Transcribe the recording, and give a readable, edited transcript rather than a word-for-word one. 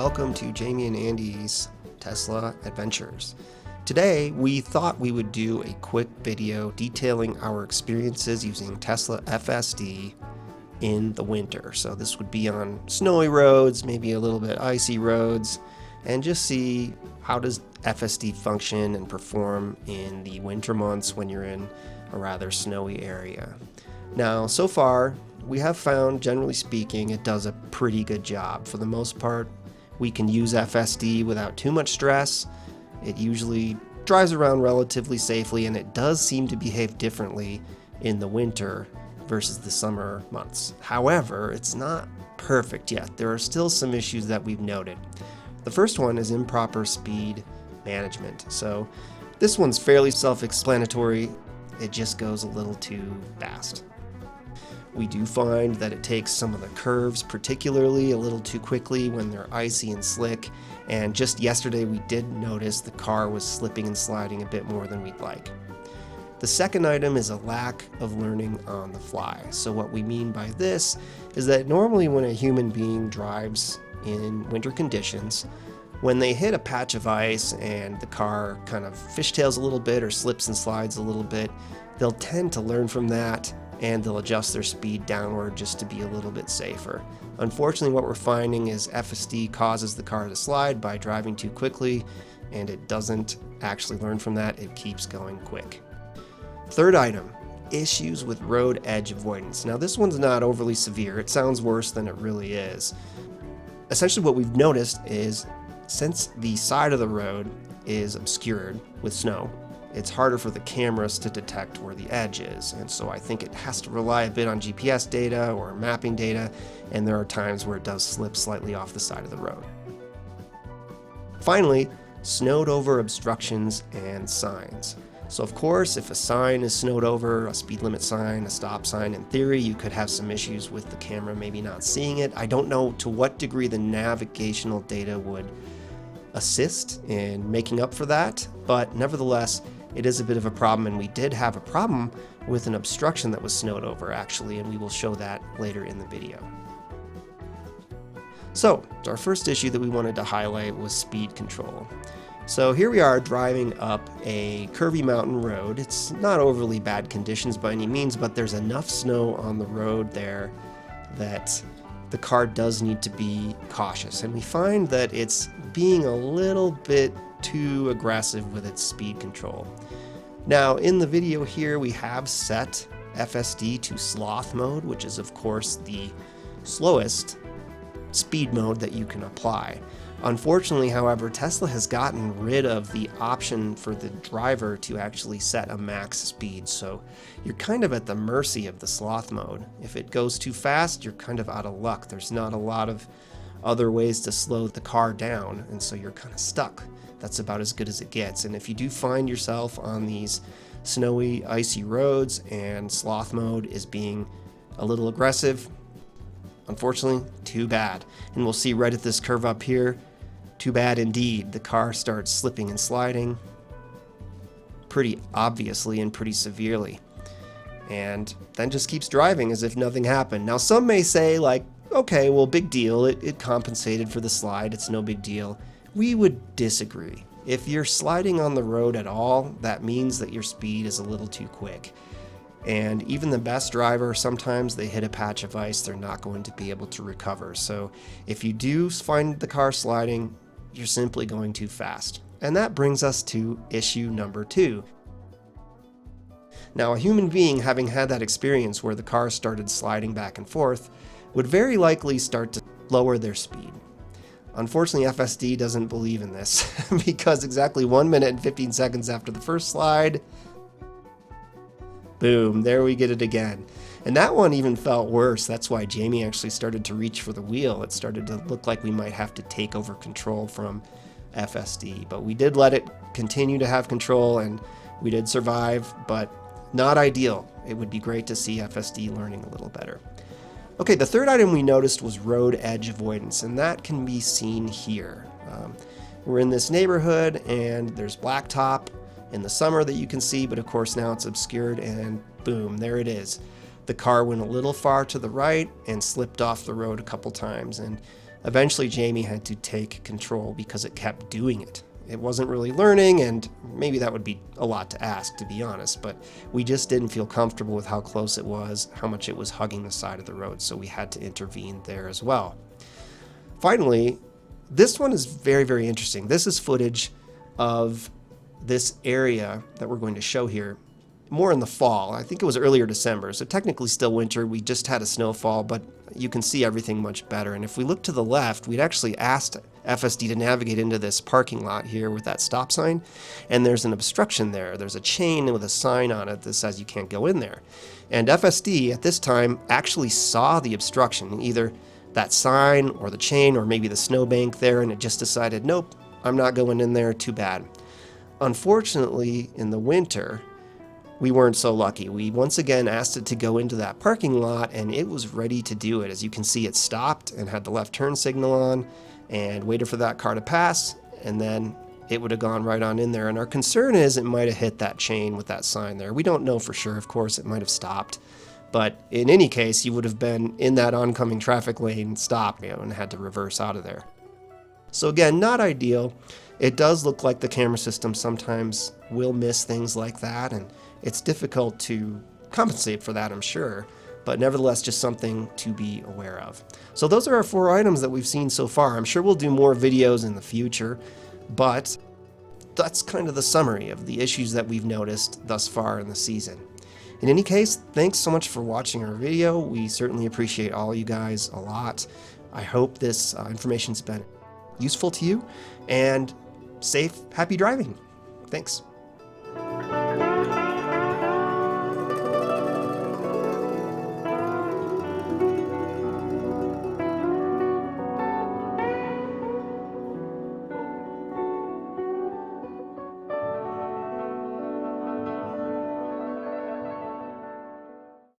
welcome to Jamie and Andy's Tesla Adventures. Today, we thought we would do a quick video detailing our experiences using Tesla FSD in the winter. So this would be on snowy roads, maybe a little bit icy roads, and just see how does FSD function and perform in the winter months when you're in a rather snowy area. Now, so far, we have found, generally speaking, it does a pretty good job. For the most part, we can use FSD without too much stress. It usually drives around relatively safely, and it does seem to behave differently in the winter versus the summer months. However, it's not perfect yet. There are still some issues that we've noted. The first one is improper speed management. So this one's fairly self-explanatory. It just goes a little too fast. We do find that it takes some of the curves particularly a little too quickly when they're icy and slick, and just yesterday we did notice the car was slipping and sliding a bit more than we'd like. The second item is a lack of learning on the fly. So what we mean by this is that normally when a human being drives in winter conditions, when they hit a patch of ice and the car kind of fishtails a little bit or slips and slides a little bit, they'll tend to learn from that and they'll adjust their speed downward just to be a little bit safer. Unfortunately, what we're finding is FSD causes the car to slide by driving too quickly, and it doesn't actually learn from that. It keeps going quick. Third item, issues with road edge avoidance. Now, this one's not overly severe. It sounds worse than it really is. Essentially, what we've noticed is since the side of the road is obscured with snow, it's harder for the cameras to detect where the edge is. And so I think it has to rely a bit on GPS data or mapping data, and there are times where it does slip slightly off the side of the road. Finally, snowed over obstructions and signs. So of course, if a sign is snowed over, a speed limit sign, a stop sign, in theory, you could have some issues with the camera maybe not seeing it. I don't know to what degree the navigational data would assist in making up for that, but nevertheless, it is a bit of a problem, and we did have a problem with an obstruction that was snowed over actually, and we will show that later in the video. So, our first issue that we wanted to highlight was speed control. So here we are driving up a curvy mountain road. It's not overly bad conditions by any means, but there's enough snow on the road there that the car does need to be cautious. And we find that it's being a little bit too aggressive with its speed control. Now, in the video here, we have set FSD to sloth mode, which is of course the slowest speed mode that you can apply. Unfortunately, however, Tesla has gotten rid of the option for the driver to actually set a max speed, so you're kind of at the mercy of the sloth mode. If it goes too fast, you're kind of out of luck. There's not a lot of other ways to slow the car down, and so you're kind of stuck. That's about as good as it gets. And if you do find yourself on these snowy, icy roads and sloth mode is being a little aggressive, unfortunately, too bad. And we'll see right at this curve up here, too bad indeed. The car starts slipping and sliding pretty obviously and pretty severely, and then just keeps driving as if nothing happened. Now, some may say, like, okay, well, big deal. It compensated for the slide. It's no big deal. We would disagree. If you're sliding on the road at all, that means that your speed is a little too quick. And even the best driver, sometimes they hit a patch of ice, they're not going to be able to recover. So if you do find the car sliding, you're simply going too fast. And that brings us to issue number 2. Now, a human being having had that experience where the car started sliding back and forth would very likely start to lower their speed. Unfortunately, FSD doesn't believe in this because exactly 1 minute and 15 seconds after the first slide, boom, there we get it again. And that one even felt worse. That's why Jamie actually started to reach for the wheel. It started to look like we might have to take over control from FSD. But we did let it continue to have control, and we did survive, but not ideal. It would be great to see FSD learning a little better. Okay, the third item we noticed was road edge avoidance, and that can be seen here. We're in this neighborhood, and there's blacktop in the summer that you can see, but of course now it's obscured, and boom, there it is. The car went a little far to the right and slipped off the road a couple times, and Eventually, Jamie had to take control because it kept doing it. It wasn't really learning, and maybe that would be a lot to ask, to be honest, but we just didn't feel comfortable with how close it was, how much it was hugging the side of the road, so we had to intervene there as well. Finally, this one is very, very interesting. This is footage of this area that we're going to show here more in the fall. I think it was earlier December, so technically still winter. We just had a snowfall, but you can see everything much better. And if we look to the left, we'd actually asked FSD to navigate into this parking lot here with that stop sign, and there's an obstruction there. There's a chain with a sign on it that says you can't go in there. And FSD at this time actually saw the obstruction, either that sign or the chain or maybe the snowbank there, and it just decided, nope, I'm not going in there, too bad. Unfortunately, in the winter, we weren't so lucky. We once again asked it to go into that parking lot, and it was ready to do it. As you can see, it stopped and had the left turn signal on and waited for that car to pass, and then it would have gone right on in there. And our concern is it might have hit that chain with that sign there. We don't know for sure. Of course, it might have stopped. But in any case, you would have been in that oncoming traffic lane, stopped, and had to reverse out of there. So again, not ideal. It does look like the camera system sometimes will miss things like that, and it's difficult to compensate for that, I'm sure, but nevertheless, just something to be aware of. So those are our 4 items that we've seen so far. I'm sure we'll do more videos in the future, but that's kind of the summary of the issues that we've noticed thus far in the season. In any case, thanks so much for watching our video. We certainly appreciate all you guys a lot. I hope this information's been useful to you, and safe, happy driving. Thanks.